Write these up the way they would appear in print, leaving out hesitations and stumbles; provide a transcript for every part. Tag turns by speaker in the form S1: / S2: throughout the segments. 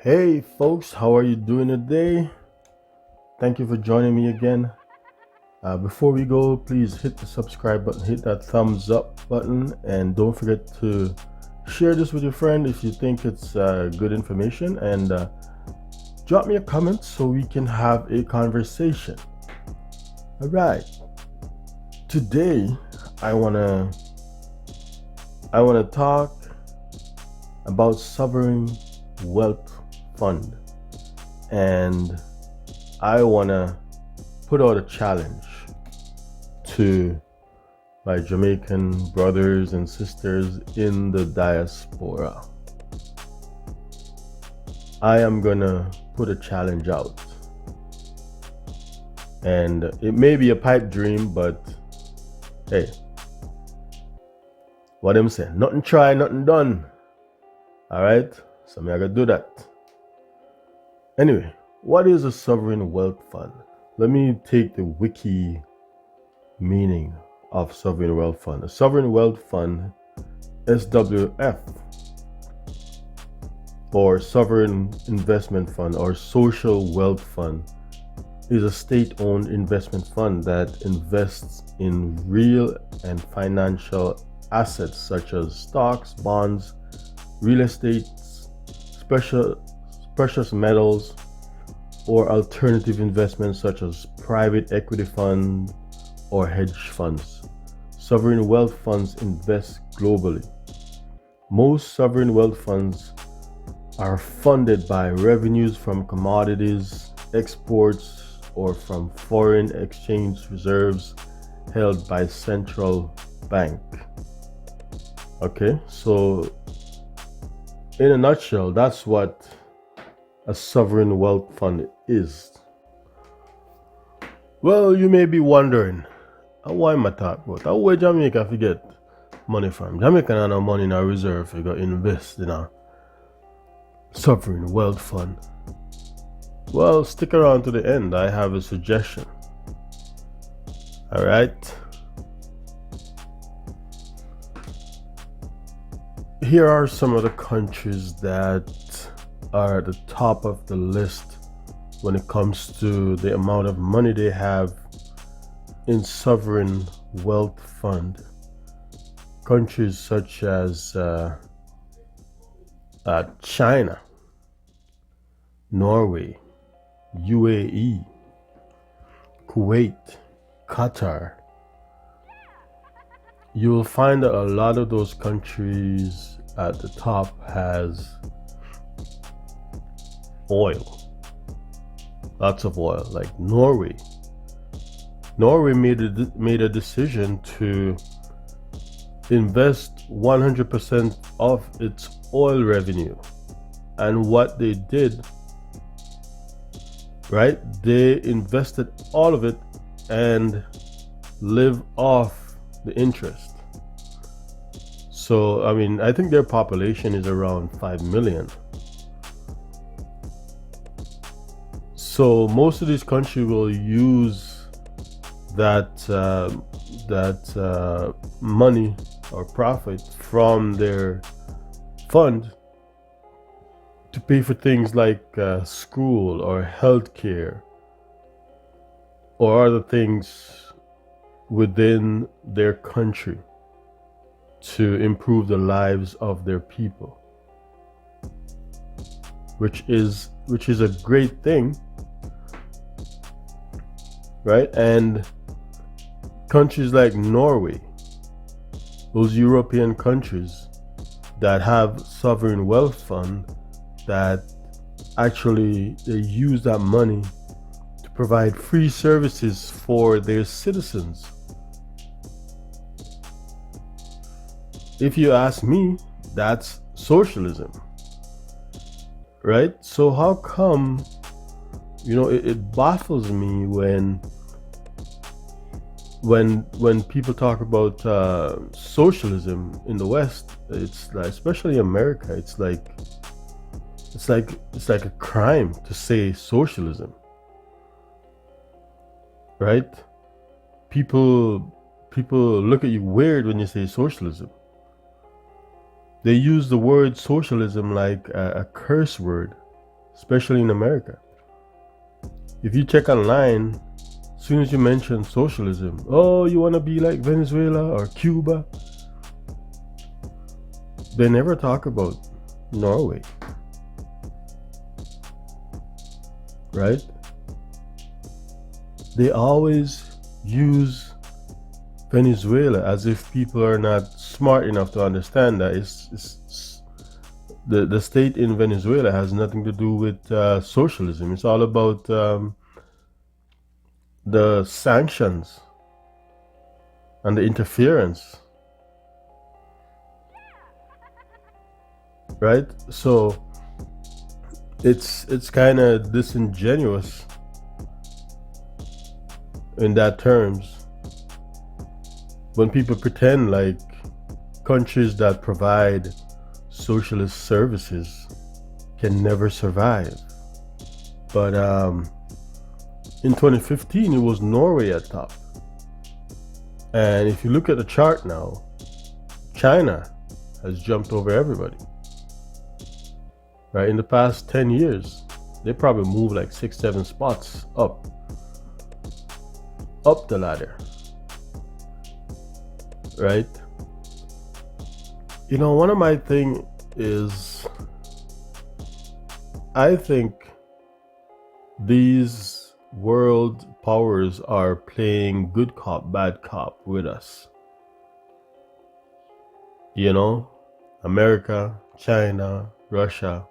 S1: Hey folks, how are you doing today? Thank you for joining me again. Before we go, please hit the subscribe button, hit that thumbs up button, and don't forget to share this with your friend if you think it's good information, and drop me a comment so we can have a conversation. All right, today I wanna talk about sovereign wealth fund, and I wanna put out a challenge to my Jamaican brothers and sisters in the diaspora. I am gonna put a challenge out, and it may be a pipe dream, but hey, what I'm saying, nothing try, nothing done. All right, so I gotta do that. Anyway, what is a sovereign wealth fund? Let me take the wiki meaning of sovereign wealth fund. A sovereign wealth fund, SWF, or sovereign investment fund or social wealth fund, is a state-owned investment fund that invests in real and financial assets such as stocks, bonds, real estate, precious metals, or alternative investments such as private equity funds or hedge funds. Sovereign wealth funds invest globally. Most sovereign wealth funds are funded by revenues from commodities, exports, or from foreign exchange reserves held by central bank. Okay, so in a nutshell, that's what a sovereign wealth fund is. Well, you may be wondering, why am I talking about? How where Jamaica forget money from? Jamaica have no money in a reserve. You got invest in a sovereign wealth fund. Well, stick around to the end. I have a suggestion. All right. Here are some of the countries that are at the top of the list when it comes to the amount of money they have in sovereign wealth fund. Countries such as China, Norway, UAE, Kuwait, Qatar. You'll find that a lot of those countries at the top has oil, lots of oil. Like Norway made a decision to invest 100% of its oil revenue, and what they did, right, they invested all of it and live off the interest. So I mean, I think their population is around 5 million. So most of these countries will use that money or profit from their fund to pay for things like school or healthcare or other things within their country to improve the lives of their people, which is a great thing, right? And countries like Norway, those European countries that have sovereign wealth fund, that actually they use that money to provide free services for their citizens. If you ask me, that's socialism, right? So how come, it baffles me when people talk about socialism in the West. It's like, especially America, it's like a crime to say socialism, right? People look at you weird when you say socialism. They use the word socialism like a curse word. especially in America. If you check online, as soon as you mention socialism, oh, you want to be like Venezuela or Cuba? They never talk about Norway, right? They always use Venezuela as if people are not smart enough to understand that the state in Venezuela has nothing to do with socialism. It's all about the sanctions and the interference, right? So it's kind of disingenuous in that terms when people pretend like countries that provide socialist services can never survive. But in 2015, it was Norway at top. And if you look at the chart now, China has jumped over everybody. Right? In the past 10 years, they probably moved like 6-7 spots up the ladder. Right? You know, one of my thing is, I think these world powers are playing good cop, bad cop with us. You know, America, China, Russia,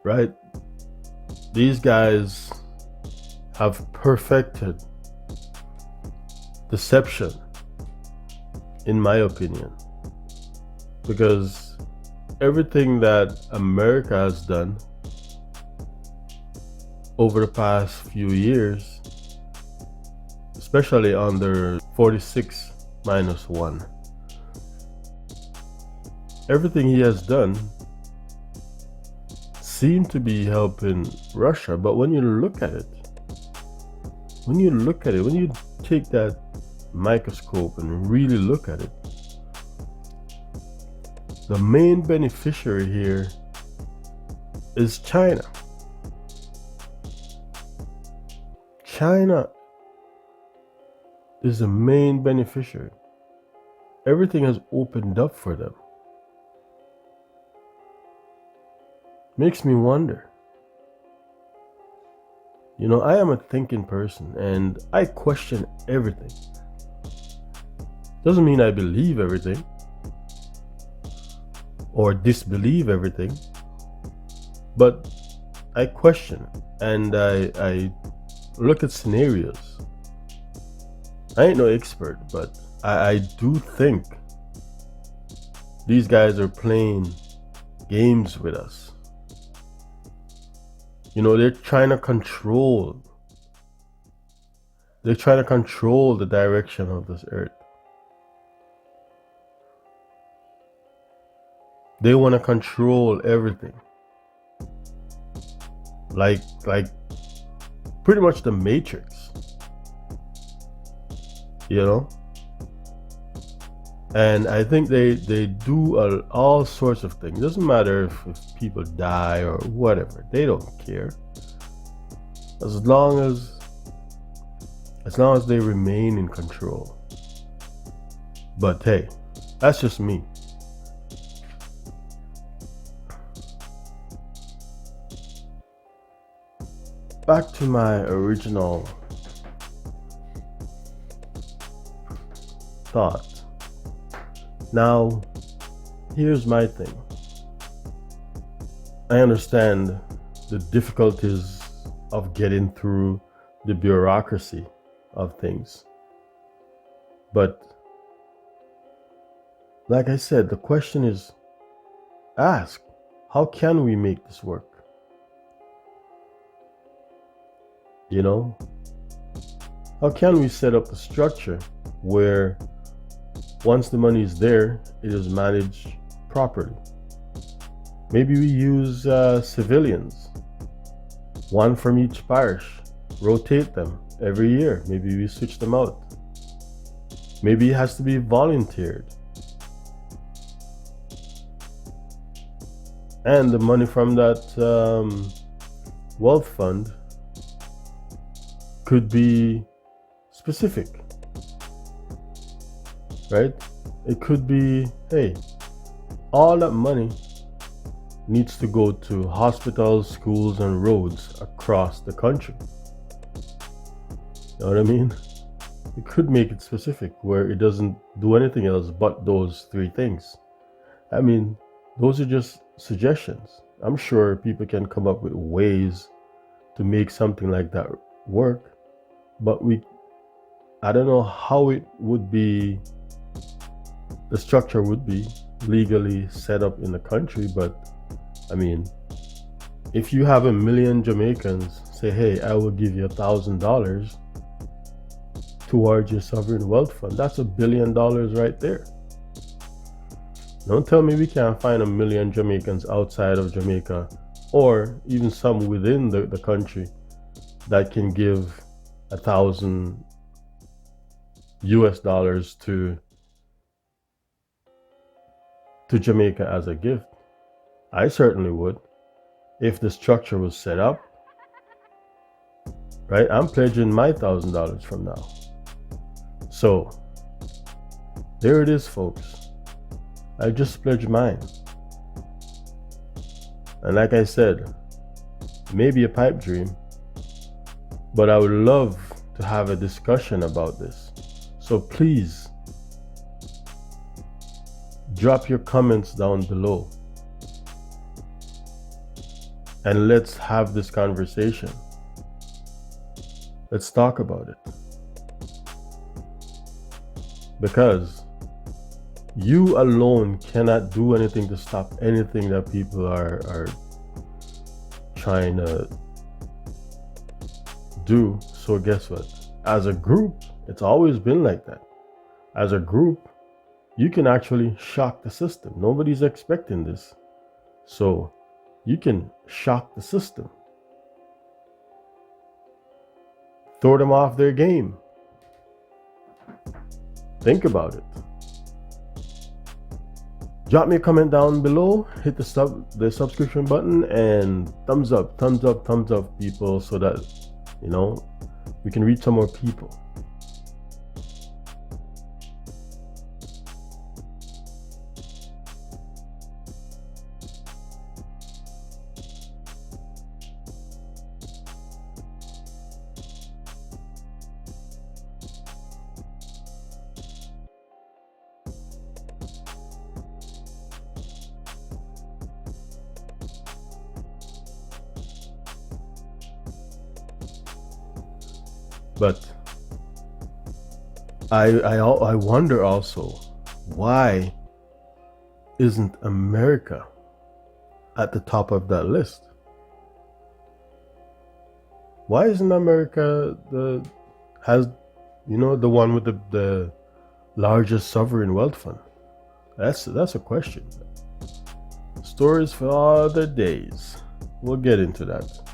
S1: right? These guys have perfected deception, in my opinion, because everything that America has done over the past few years, especially under 46-1, everything he has done seemed to be helping Russia. But when you look at it, when you take that microscope and really look at it, the main beneficiary here is China. China is the main beneficiary. Everything has opened up for them. Makes me wonder. You know, I am a thinking person and I question everything. Doesn't mean I believe everything or disbelieve everything, but I question and I look at scenarios. I ain't no expert, but I do think these guys are playing games with us. You know, they're trying to control the direction of this earth. They want to control everything. Like pretty much the Matrix. You know? And I think they do all sorts of things. It doesn't matter if people die or whatever. They don't care. As long as they remain in control. But hey, that's just me. Back to my original thought. Now, here's my thing. I understand the difficulties of getting through the bureaucracy of things. But, like I said, the question is asked, how can we make this work? You know? How can we set up a structure where once the money is there, it is managed properly? Maybe we use civilians, one from each parish, rotate them every year. Maybe we switch them out. Maybe it has to be volunteered. And the money from that wealth fund could be specific, right? It could be, hey, all that money needs to go to hospitals, schools, and roads across the country. You know what I mean? You could make it specific where it doesn't do anything else but those three things. I mean, those are just suggestions. I'm sure people can come up with ways to make something like that work, but I don't know how it would be, the structure would be legally set up in the country. But I mean, if you have 1 million Jamaicans say, hey, I will give you $1,000 towards your sovereign wealth fund, that's $1 billion right there. Don't tell me we can't find 1 million Jamaicans outside of Jamaica, or even some within the country, that can give $1,000 to Jamaica as a gift. I certainly would, if the structure was set up right. I'm pledging my $1,000 from now. So there it is, folks. I just pledged mine. And like I said, maybe a pipe dream, but I would love to have a discussion about this. So please drop your comments down below and let's have this conversation. Let's talk about it. Because you alone cannot do anything to stop anything that people are trying to do. So guess what? As a group, it's always been like that. As a group, you can actually shock the system. Nobody's expecting this. So you can shock the system. Throw them off their game. Think about it. Drop me a comment down below, hit the subscription button, and thumbs up, people, so that, you know, we can reach some more people. But I wonder also, why isn't America at the top of that list? Why isn't America the one with the largest sovereign wealth fund? That's a question. Stories for other days. We'll get into that.